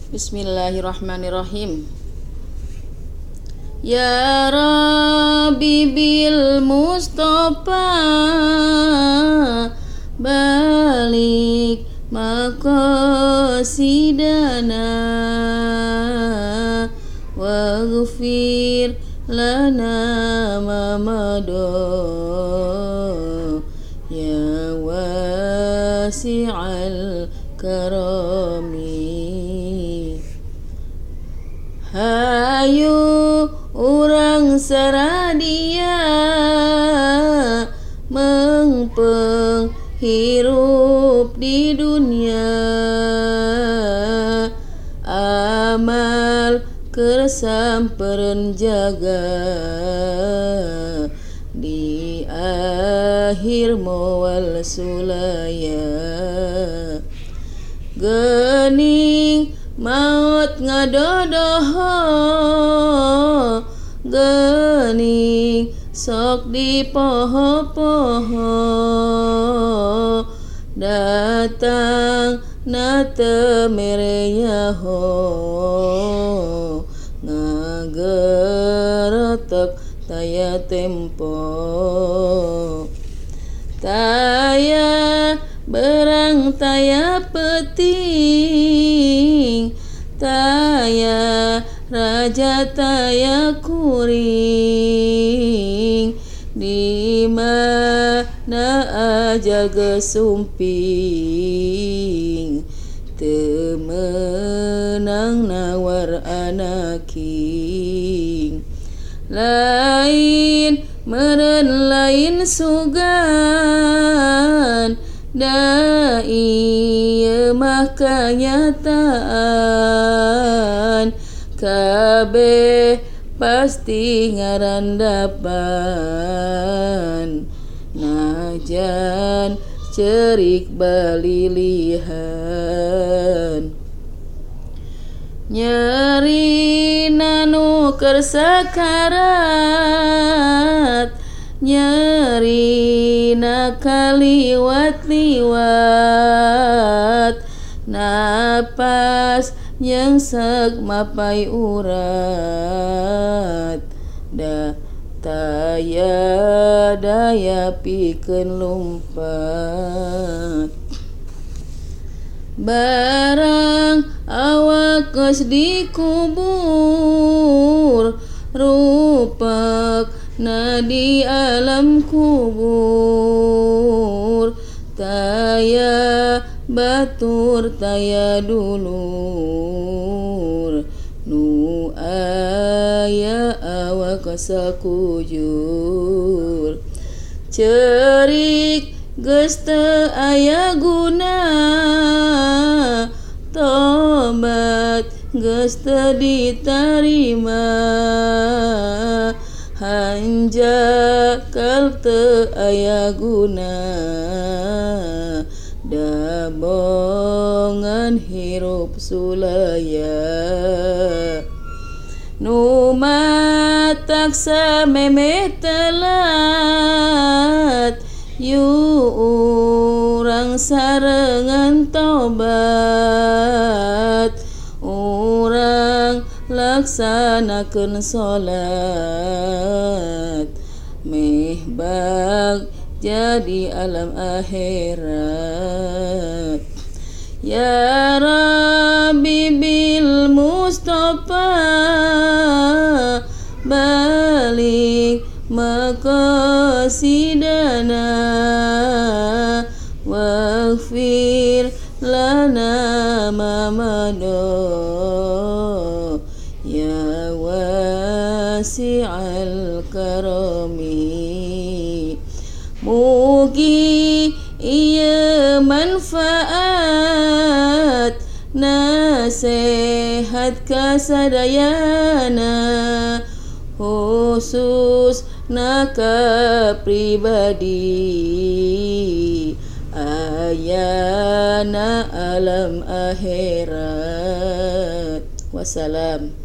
Bismillahirrahmanirrahim. Ya Rabbi bil Mustafa balik maqasidana waghfir lana ma madha ya wasi'al karami. Hayu urang saradia mengpeng hirup di dunia, amal kersampereun jaga di akhir moal sulaya. Geuning maut ngadodoho, geuning sok di poho-poho, datang na teu mereyaho, ngageretek taya tempo. Taya berang taya peting, taya raja taya kuring, di mana aja gesumping, teu meunang nawar anaking. Lain meureun lain sugan, da ieu mah kanyataan, kabeh pasti ngarandapan, najan cerik balilihan. Nyeri nanu keur sakarat, nyeri na kaliwat-liwat, napas nyengsek mapai urat, da taya daya pikeun lumpat. Barang awak geus dikubur, rupak na di alam kubur, taya batur taya dulur, nu aya awak sakujur. Cerik geus teu aya guna, tobat geus teu ditarima, hanjakal teu aya guna, dabongan hirup sulaya. Nu matak samemeh telat, yu urang sarengan tobat, urang laksanakeun salat, meh bag jadi alam akhirat. Ya Rabbi bil Mustafa balik maqasidana waghfir lana ma madha ya wasi'al karami. Mugi ieu manfaat nasehat kasadayana, khusus naka pribadi, ayana alam akhirat. Wassalam.